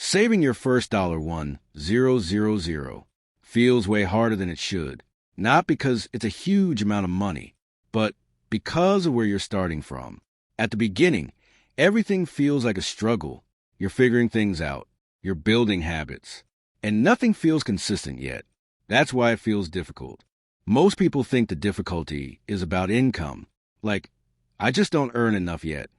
Saving your first $1,000 feels way harder than it should, not because it's a huge amount of money, but because of where you're starting from. At the beginning, everything feels like a struggle. You're figuring things out, you're building habits, and nothing feels consistent yet. That's why it feels difficult. Most people think the difficulty is about income, like, I just don't earn enough yet.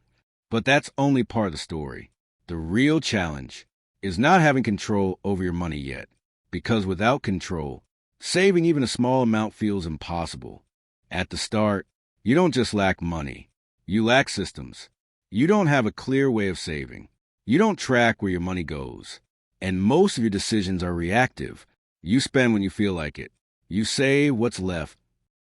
But that's only part of the story. The real challenge is not having control over your money yet, because without control, saving even a small amount feels impossible. At the start, you don't just lack money, you lack systems. You don't have a clear way of saving. You don't track where your money goes. And most of your decisions are reactive. You spend when you feel like it. You save what's left.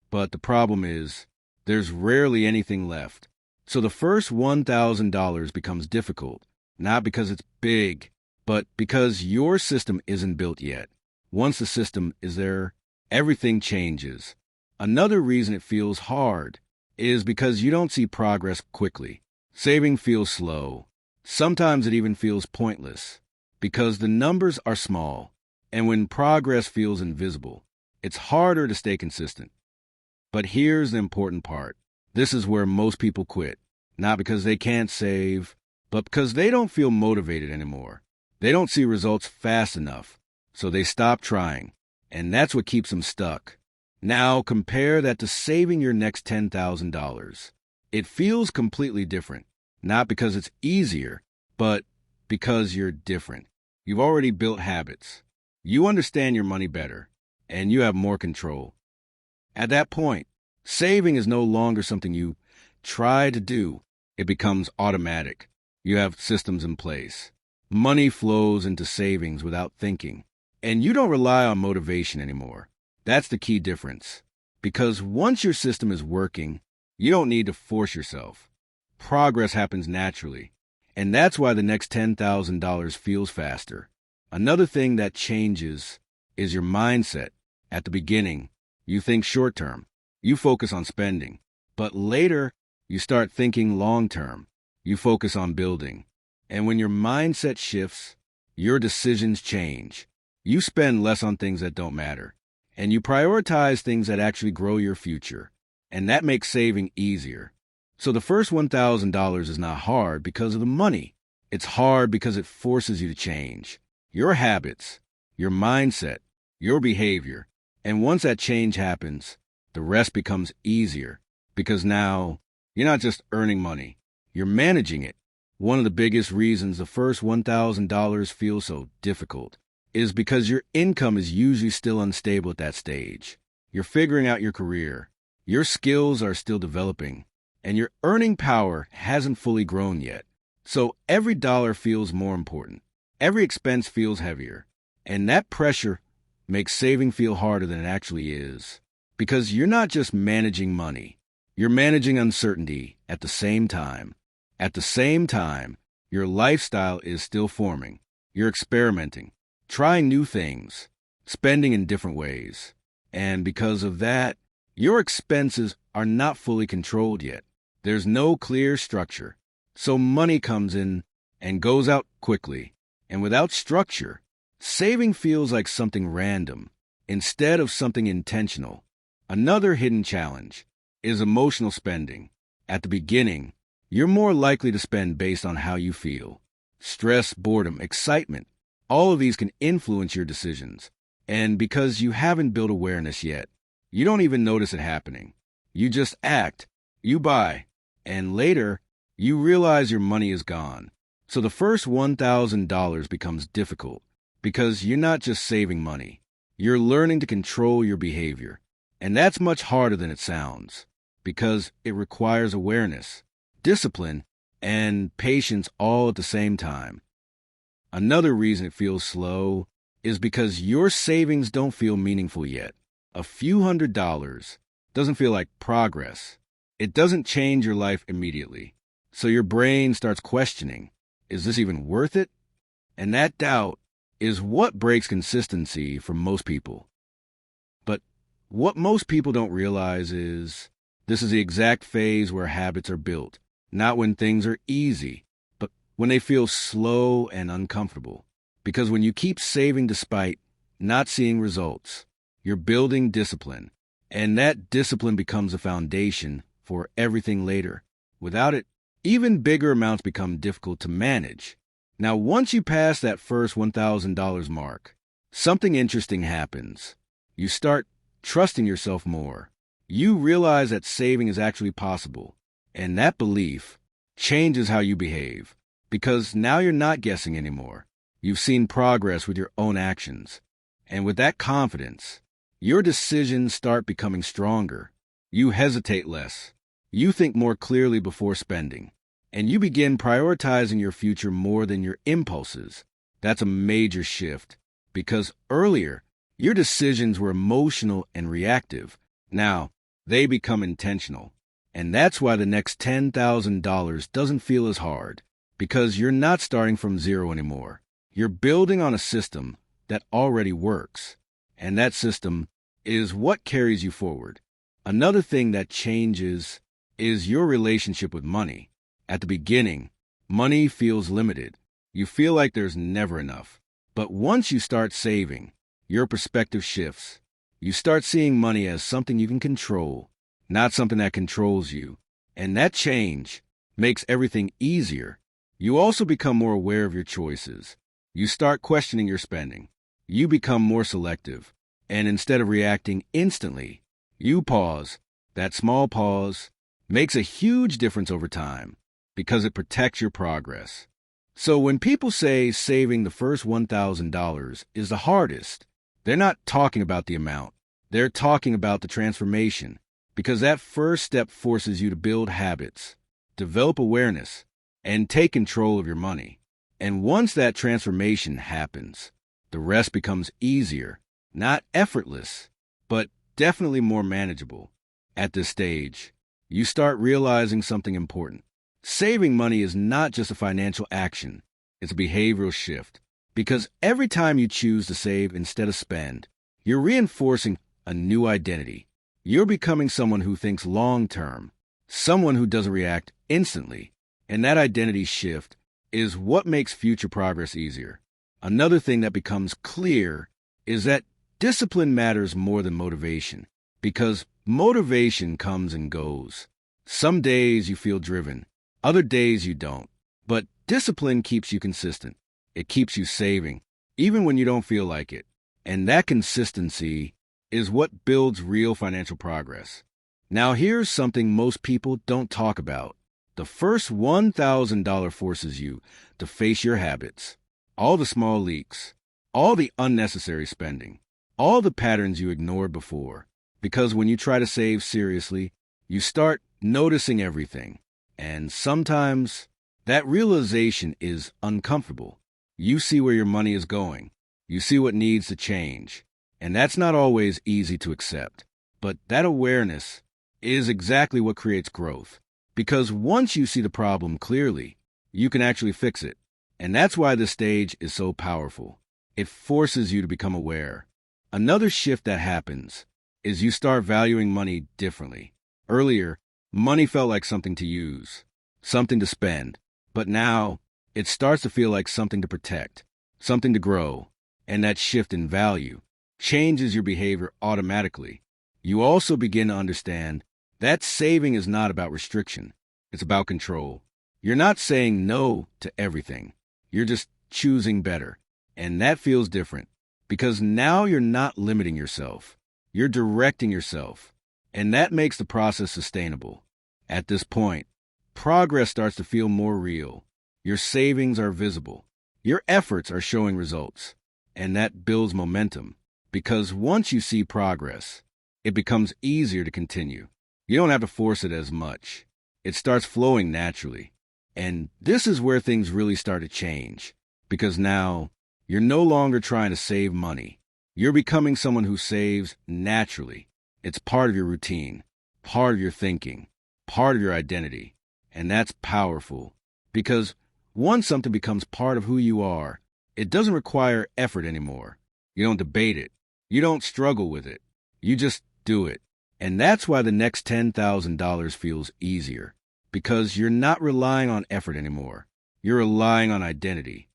But the problem is, there's rarely anything left. So the first $1,000 becomes difficult, not because it's big, but because your system isn't built yet. Once the system is there, everything changes. Another reason it feels hard is because you don't see progress quickly. Saving feels slow. Sometimes it even feels pointless, because the numbers are small, and when progress feels invisible, it's harder to stay consistent. But here's the important part. This is where most people quit, not because they can't save, but because they don't feel motivated anymore. They don't see results fast enough, so they stop trying, and that's what keeps them stuck. Now compare that to saving your next $10,000. It feels completely different, not because it's easier, but because you're different. You've already built habits. You understand your money better, and you have more control. At that point, saving is no longer something you try to do. It becomes automatic. You have systems in place. Money flows into savings without thinking, and you don't rely on motivation anymore. That's the key difference. Because once your system is working, you don't need to force yourself. Progress happens naturally, and that's why the next $10,000 feels faster. Another thing that changes is your mindset. At the beginning, you think short-term. You focus on spending. But later, you start thinking long-term. You focus on building. And when your mindset shifts, your decisions change. You spend less on things that don't matter, and you prioritize things that actually grow your future. And that makes saving easier. So the first $1,000 is not hard because of the money. It's hard because it forces you to change your habits, your mindset, your behavior. And once that change happens, the rest becomes easier because now you're not just earning money, you're managing it. One of the biggest reasons the first $1,000 feels so difficult is because your income is usually still unstable at that stage. You're figuring out your career, your skills are still developing, and your earning power hasn't fully grown yet. So every dollar feels more important. Every expense feels heavier. And that pressure makes saving feel harder than it actually is. Because you're not just managing money, you're managing uncertainty at the same time. At the same time, your lifestyle is still forming. You're experimenting, trying new things, spending in different ways. And because of that, your expenses are not fully controlled yet. There's no clear structure. So money comes in and goes out quickly. And without structure, saving feels like something random instead of something intentional. Another hidden challenge is emotional spending. At the beginning, you're more likely to spend based on how you feel. Stress, boredom, excitement, all of these can influence your decisions. And because you haven't built awareness yet, you don't even notice it happening. You just act, you buy, and later, you realize your money is gone. So the first $1,000 becomes difficult because you're not just saving money. You're learning to control your behavior. And that's much harder than it sounds because it requires awareness, discipline, and patience all at the same time. Another reason it feels slow is because your savings don't feel meaningful yet. A few $100s doesn't feel like progress. It doesn't change your life immediately. So your brain starts questioning, is this even worth it? And that doubt is what breaks consistency for most people. But what most people don't realize is this is the exact phase where habits are built. Not when things are easy, but when they feel slow and uncomfortable. Because when you keep saving despite not seeing results, you're building discipline. And that discipline becomes a foundation for everything later. Without it, even bigger amounts become difficult to manage. Now, once you pass that first $1,000 mark, something interesting happens. You start trusting yourself more. You realize that saving is actually possible. And that belief changes how you behave. Because now you're not guessing anymore. You've seen progress with your own actions. And with that confidence, your decisions start becoming stronger. You hesitate less. You think more clearly before spending. And you begin prioritizing your future more than your impulses. That's a major shift. Because earlier, your decisions were emotional and reactive. Now, they become intentional. And that's why the next $10,000 doesn't feel as hard. Because you're not starting from zero anymore. You're building on a system that already works. And that system is what carries you forward. Another thing that changes is your relationship with money. At the beginning, money feels limited. You feel like there's never enough. But once you start saving, your perspective shifts. You start seeing money as something you can control, not something that controls you. And that change makes everything easier. You also become more aware of your choices. You start questioning your spending. You become more selective. And instead of reacting instantly, you pause. That small pause makes a huge difference over time because it protects your progress. So when people say saving the first $1,000 is the hardest, they're not talking about the amount. They're talking about the transformation, because that first step forces you to build habits, develop awareness, and take control of your money. And once that transformation happens, the rest becomes easier, not effortless, but definitely more manageable. At this stage, you start realizing something important. Saving money is not just a financial action, it's a behavioral shift. Because every time you choose to save instead of spend, you're reinforcing a new identity. You're becoming someone who thinks long-term, someone who doesn't react instantly. And that identity shift is what makes future progress easier. Another thing that becomes clear is that discipline matters more than motivation, because motivation comes and goes. Some days you feel driven, other days you don't. But discipline keeps you consistent. It keeps you saving, even when you don't feel like it. And that consistency is what builds real financial progress. Now here's something most people don't talk about. The first $1,000 forces you to face your habits, all the small leaks, all the unnecessary spending, all the patterns you ignored before. Because when you try to save seriously, you start noticing everything. And sometimes that realization is uncomfortable. You see where your money is going. You see what needs to change. And that's not always easy to accept. But that awareness is exactly what creates growth. Because once you see the problem clearly, you can actually fix it. And that's why this stage is so powerful. It forces you to become aware. Another shift that happens is you start valuing money differently. Earlier, money felt like something to use, something to spend. But now, it starts to feel like something to protect, something to grow. And that shift in value changes your behavior automatically. You also begin to understand that saving is not about restriction. It's about control. You're not saying no to everything. You're just choosing better. And that feels different because now you're not limiting yourself. You're directing yourself. And that makes the process sustainable. At this point, progress starts to feel more real. Your savings are visible. Your efforts are showing results. And that builds momentum because once you see progress, it becomes easier to continue. You don't have to force it as much. It starts flowing naturally. And this is where things really start to change. Because now, you're no longer trying to save money. You're becoming someone who saves naturally. It's part of your routine, part of your thinking, part of your identity. And that's powerful. Because once something becomes part of who you are, it doesn't require effort anymore. You don't debate it. You don't struggle with it. You just do it. And that's why the next $10,000 feels easier, because you're not relying on effort anymore. You're relying on identity.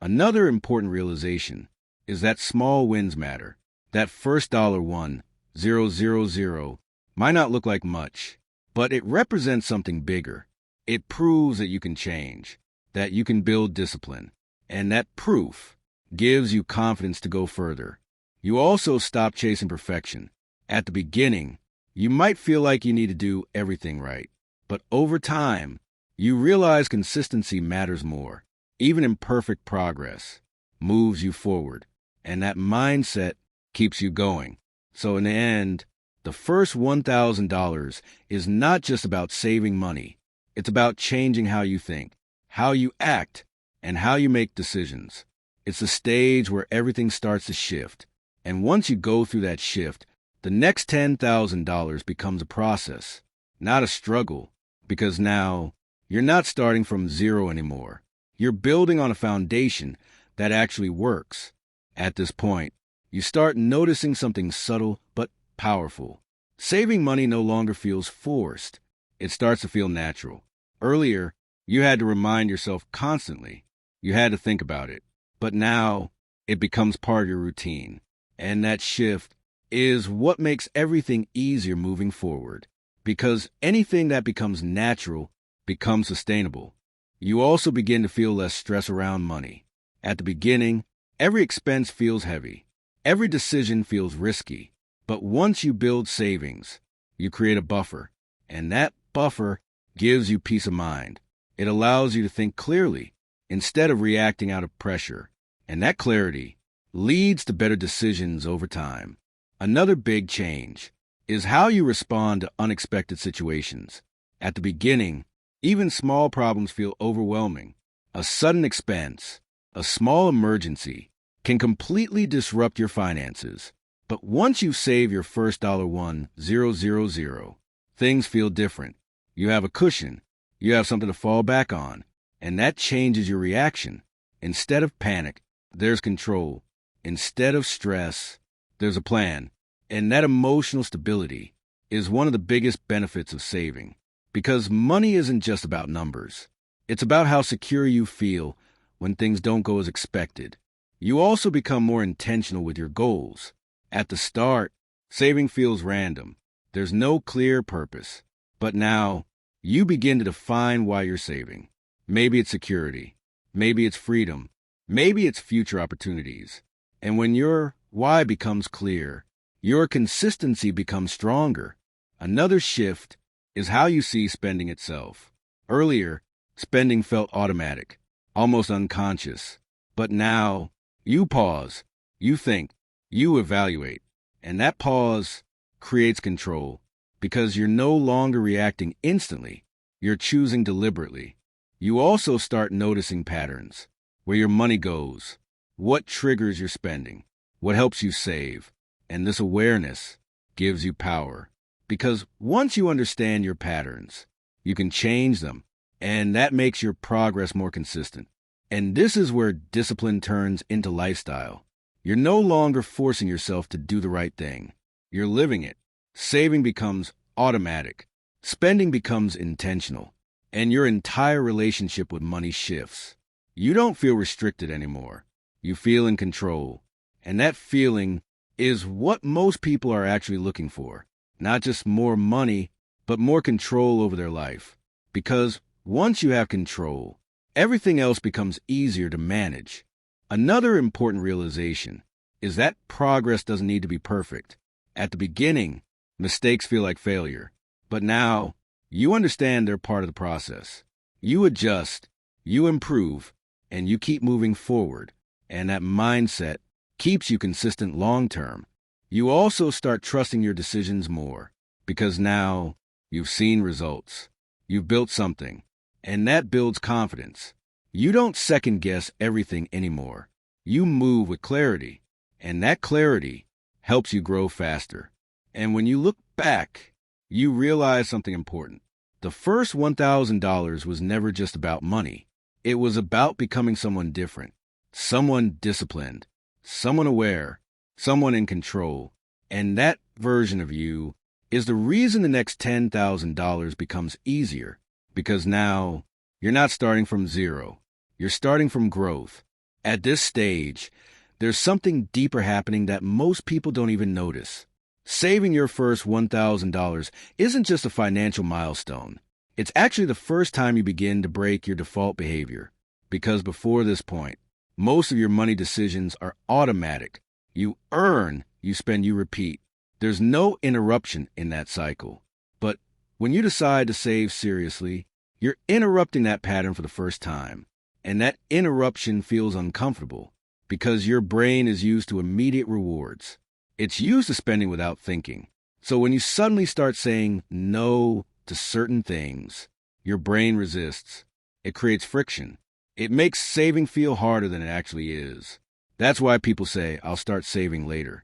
Another important realization is that small wins matter. That first $1,000 might not look like much, but it represents something bigger. It proves that you can change, that you can build discipline, and that proof gives you confidence to go further. You also stop chasing perfection. At the beginning, you might feel like you need to do everything right, but over time, you realize consistency matters more. Even imperfect progress moves you forward, and that mindset keeps you going. So in the end, the first $1,000 is not just about saving money. It's about changing how you think, how you act, and how you make decisions. It's the stage where everything starts to shift. And once you go through that shift, the next $10,000 becomes a process, not a struggle, because now you're not starting from zero anymore. You're building on a foundation that actually works. At this point, you start noticing something subtle but powerful. Saving money no longer feels forced. It starts to feel natural. Earlier, you had to remind yourself constantly. You had to think about it. But now, it becomes part of your routine. And that shift is what makes everything easier moving forward. Because anything that becomes natural becomes sustainable. You also begin to feel less stress around money. At the beginning, every expense feels heavy. Every decision feels risky. But once you build savings, you create a buffer. And that buffer gives you peace of mind. It allows you to think clearly instead of reacting out of pressure. And that clarity leads to better decisions over time. Another big change is how you respond to unexpected situations. At the beginning, even small problems feel overwhelming. A sudden expense, a small emergency, can completely disrupt your finances. But once you save your first $1,000, things feel different. You have a cushion. You have something to fall back on. And that changes your reaction. Instead of panic, there's control. Instead of stress, there's a plan. And that emotional stability is one of the biggest benefits of saving. Because money isn't just about numbers. It's about how secure you feel when things don't go as expected. You also become more intentional with your goals. At the start, saving feels random. There's no clear purpose. But now, you begin to define why you're saving. Maybe it's security. Maybe it's freedom. Maybe it's future opportunities. And when your why becomes clear, your consistency becomes stronger. Another shift is how you see spending itself. Earlier, spending felt automatic, almost unconscious. But now, you pause, you think, you evaluate. And that pause creates control because you're no longer reacting instantly. You're choosing deliberately. You also start noticing patterns, where your money goes, what triggers your spending, what helps you save. And this awareness gives you power. Because once you understand your patterns, you can change them, and that makes your progress more consistent. And this is where discipline turns into lifestyle. You're no longer forcing yourself to do the right thing. You're living it. Saving becomes automatic. Spending becomes intentional. And your entire relationship with money shifts. You don't feel restricted anymore. You feel in control. And that feeling is what most people are actually looking for. Not just more money, but more control over their life. Because once you have control, everything else becomes easier to manage. Another important realization is that progress doesn't need to be perfect. At the beginning, mistakes feel like failure. But now, you understand they're part of the process. You adjust, you improve, and you keep moving forward. And that mindset keeps you consistent long-term. You also start trusting your decisions more, because now you've seen results. You've built something, and that builds confidence. You don't second-guess everything anymore. You move with clarity, and that clarity helps you grow faster. And when you look back, you realize something important. The first $1,000 was never just about money. It was about becoming someone different, someone disciplined, someone aware, someone in control. And that version of you is the reason the next $10,000 becomes easier. Because now, you're not starting from zero. You're starting from growth. At this stage, there's something deeper happening that most people don't even notice. Saving your first $1,000 isn't just a financial milestone. It's actually the first time you begin to break your default behavior. Because before this point, most of your money decisions are automatic. You earn, you spend, you repeat. There's no interruption in that cycle. But when you decide to save seriously, you're interrupting that pattern for the first time. And that interruption feels uncomfortable because your brain is used to immediate rewards. It's used to spending without thinking. So when you suddenly start saying no to certain things, your brain resists. It creates friction. It makes saving feel harder than it actually is. That's why people say, I'll start saving later.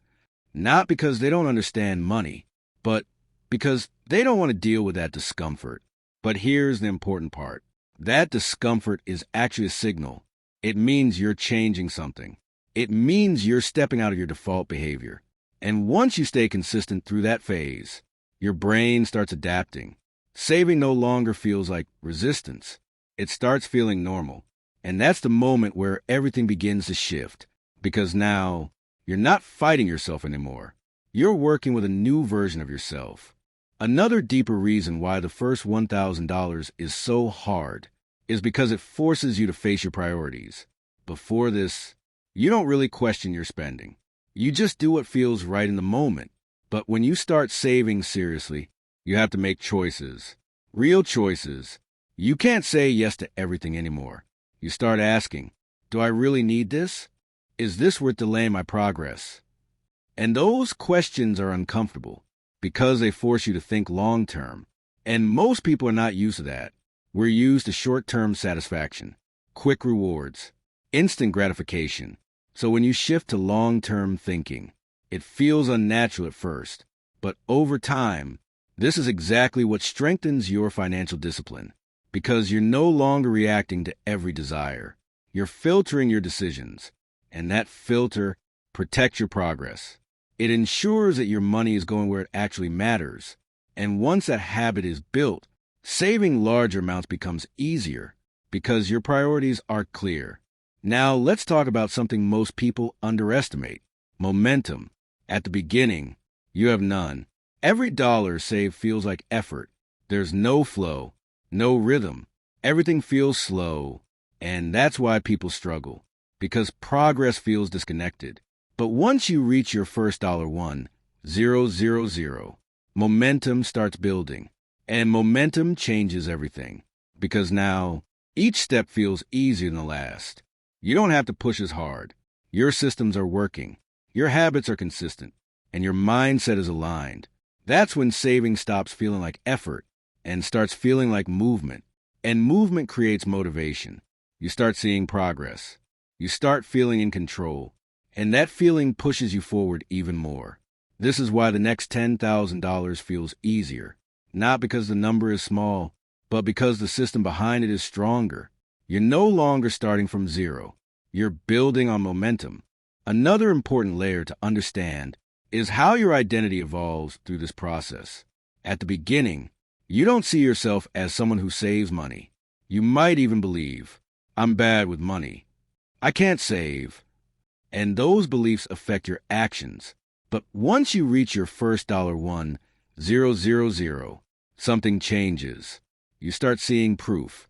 Not because they don't understand money, but because they don't want to deal with that discomfort. But here's the important part. That discomfort is actually a signal. It means you're changing something. It means you're stepping out of your default behavior. And once you stay consistent through that phase, your brain starts adapting. Saving no longer feels like resistance. It starts feeling normal. And that's the moment where everything begins to shift. Because now, you're not fighting yourself anymore. You're working with a new version of yourself. Another deeper reason why the first $1,000 is so hard is because it forces you to face your priorities. Before this, you don't really question your spending. You just do what feels right in the moment. But when you start saving seriously, you have to make choices. Real choices. You can't say yes to everything anymore. You start asking, do I really need this? Is this worth delaying my progress? And those questions are uncomfortable because they force you to think long-term. And most people are not used to that. We're used to short-term satisfaction, quick rewards, instant gratification. So when you shift to long-term thinking, it feels unnatural at first. But over time, this is exactly what strengthens your financial discipline. Because you're no longer reacting to every desire. You're filtering your decisions. And that filter protects your progress. It ensures that your money is going where it actually matters. And once that habit is built, saving larger amounts becomes easier because your priorities are clear. Now, let's talk about something most people underestimate: momentum. At the beginning, you have none. Every dollar saved feels like effort. There's no flow, no rhythm. Everything feels slow, and that's why people struggle, because progress feels disconnected. But once you reach your first $1,000, momentum starts building, and momentum changes everything, because now each step feels easier than the last. You don't have to push as hard. Your systems are working, your habits are consistent, and your mindset is aligned. That's when saving stops feeling like effort and starts feeling like movement. And movement creates motivation. You start seeing progress. You start feeling in control. And that feeling pushes you forward even more. This is why the next $10,000 feels easier. Not because the number is small, but because the system behind it is stronger. You're no longer starting from zero. You're building on momentum. Another important layer to understand is how your identity evolves through this process. At the beginning, you don't see yourself as someone who saves money. You might even believe, I'm bad with money. I can't save. And those beliefs affect your actions. But once you reach your first $1,000, something changes. You start seeing proof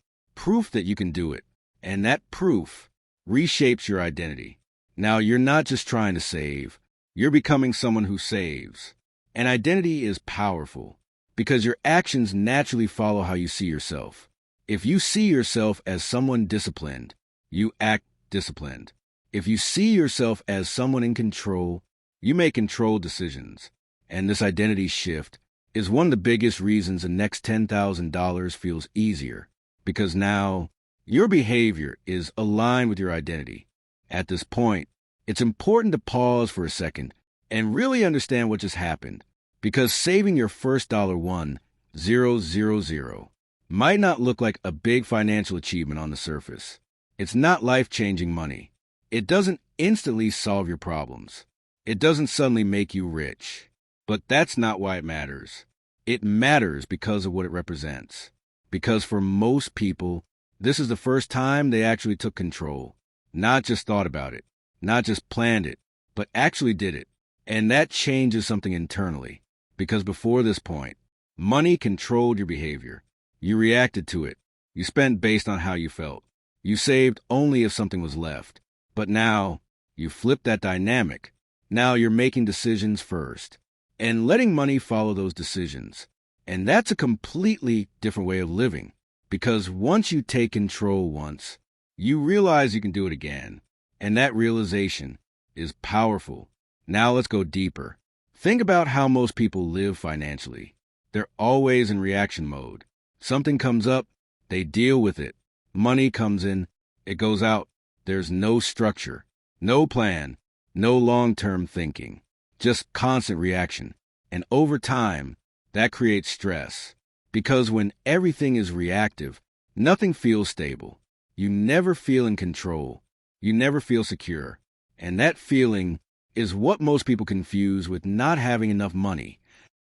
that you can do it. And that proof reshapes your identity. Now, you're not just trying to save. You're becoming someone who saves. And identity is powerful because your actions naturally follow how you see yourself. If you see yourself as someone disciplined, you act disciplined. If you see yourself as someone in control, you make controlled decisions. And this identity shift is one of the biggest reasons the next $10,000 feels easier, because now your behavior is aligned with your identity. At this point, it's important to pause for a second and really understand what just happened, because saving your first $1,000 might not look like a big financial achievement on the surface. It's not life-changing money. It doesn't instantly solve your problems. It doesn't suddenly make you rich. But that's not why it matters. It matters because of what it represents. Because for most people, this is the first time they actually took control. Not just thought about it, not just planned it, but actually did it. And that changes something internally. Because before this point, money controlled your behavior. You reacted to it. You spent based on how you felt. You saved only if something was left. But now, you flip that dynamic. Now you're making decisions first and letting money follow those decisions. And that's a completely different way of living. Because once you take control once, you realize you can do it again. And that realization is powerful. Now let's go deeper. Think about how most people live financially. They're always in reaction mode. Something comes up, they deal with it. Money comes in, it goes out. There's no structure, no plan, no long-term thinking, just constant reaction. And over time, that creates stress. Because when everything is reactive, nothing feels stable. You never feel in control. You never feel secure. And that feeling is what most people confuse with not having enough money.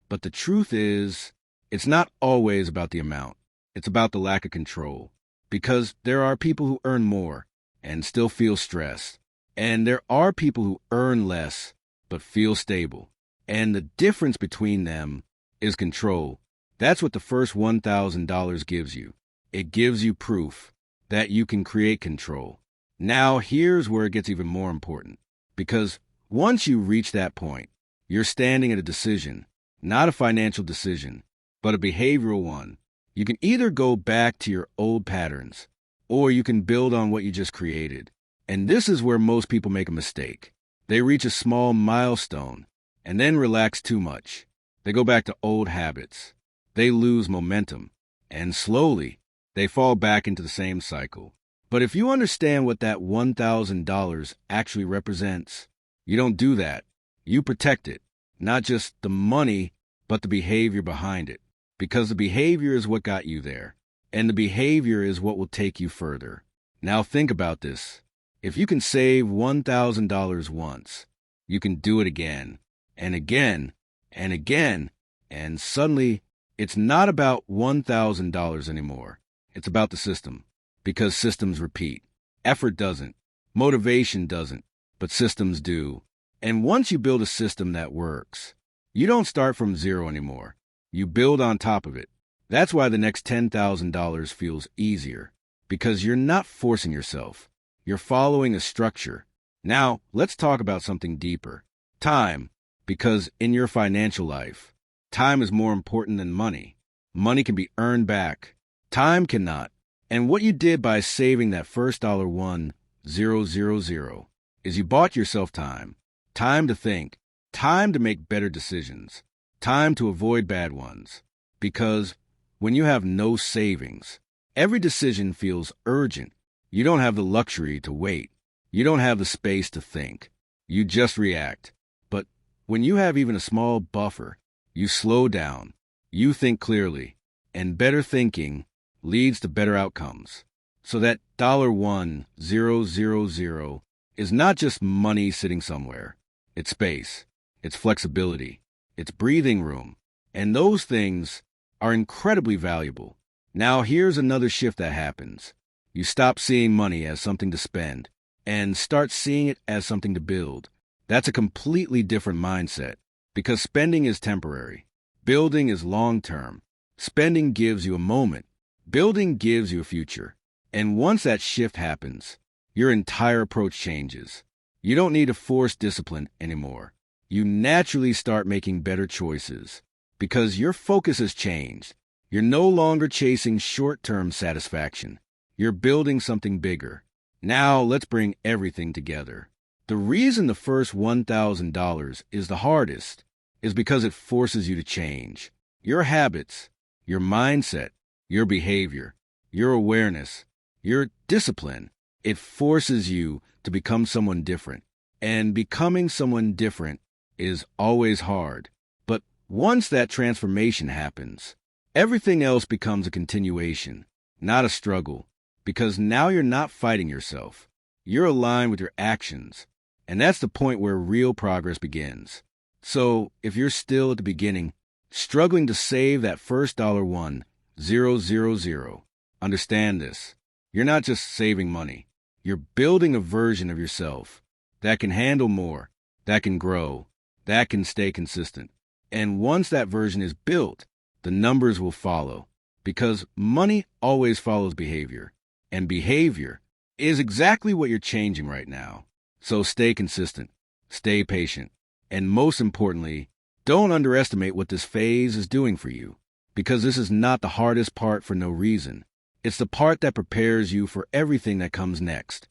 But the truth is, it's not always about the amount. It's about the lack of control. Because there are people who earn more and still feel stressed. And there are people who earn less but feel stable. And the difference between them is control. That's what the first $1,000 gives you. It gives you proof that you can create control. Now, here's where it gets even more important. Because once you reach that point, you're standing at a decision, not a financial decision, but a behavioral one. You can either go back to your old patterns, or you can build on what you just created. And this is where most people make a mistake. They reach a small milestone and then relax too much. They go back to old habits. They lose momentum. And slowly, they fall back into the same cycle. But if you understand what that $1,000 actually represents, you don't do that. You protect it. Not just the money, but the behavior behind it. Because the behavior is what got you there. And the behavior is what will take you further. Now think about this. If you can save $1,000 once, you can do it again, and again, and again, and suddenly it's not about $1,000 anymore. It's about the system, because systems repeat. Effort doesn't. Motivation doesn't, but systems do. And once you build a system that works, you don't start from zero anymore. You build on top of it. That's why the next $10,000 feels easier, because you're not forcing yourself. You're following a structure. Now, let's talk about something deeper. Time, because in your financial life, time is more important than money. Money can be earned back. Time cannot. And what you did by saving that first $1,000 is you bought yourself time. Time to think. Time to make better decisions. Time to avoid bad ones. Because when you have no savings, every decision feels urgent. You don't have the luxury to wait. You don't have the space to think. You just react. But when you have even a small buffer, you slow down. You think clearly. And better thinking leads to better outcomes. So that $1,000 is not just money sitting somewhere. It's space. It's flexibility. It's breathing room. And those things are incredibly valuable. Now here's another shift that happens. You stop seeing money as something to spend and start seeing it as something to build. That's a completely different mindset because spending is temporary. Building is long-term. Spending gives you a moment. Building gives you a future. And once that shift happens, your entire approach changes. You don't need to force discipline anymore. You naturally start making better choices because your focus has changed. You're no longer chasing short-term satisfaction. You're building something bigger. Now let's bring everything together. The reason the first $1,000 is the hardest is because it forces you to change. Your habits, your mindset, your behavior, your awareness, your discipline. It forces you to become someone different. And becoming someone different is always hard. But once that transformation happens, everything else becomes a continuation, not a struggle. Because now you're not fighting yourself. You're aligned with your actions. And that's the point where real progress begins. So if you're still at the beginning, struggling to save that first $1,000, understand this. You're not just saving money. You're building a version of yourself that can handle more, that can grow, that can stay consistent. And once that version is built, the numbers will follow, because money always follows behavior, and behavior is exactly what you're changing right now. So stay consistent, stay patient, and most importantly, don't underestimate what this phase is doing for you, because this is not the hardest part for no reason. It's the part that prepares you for everything that comes next.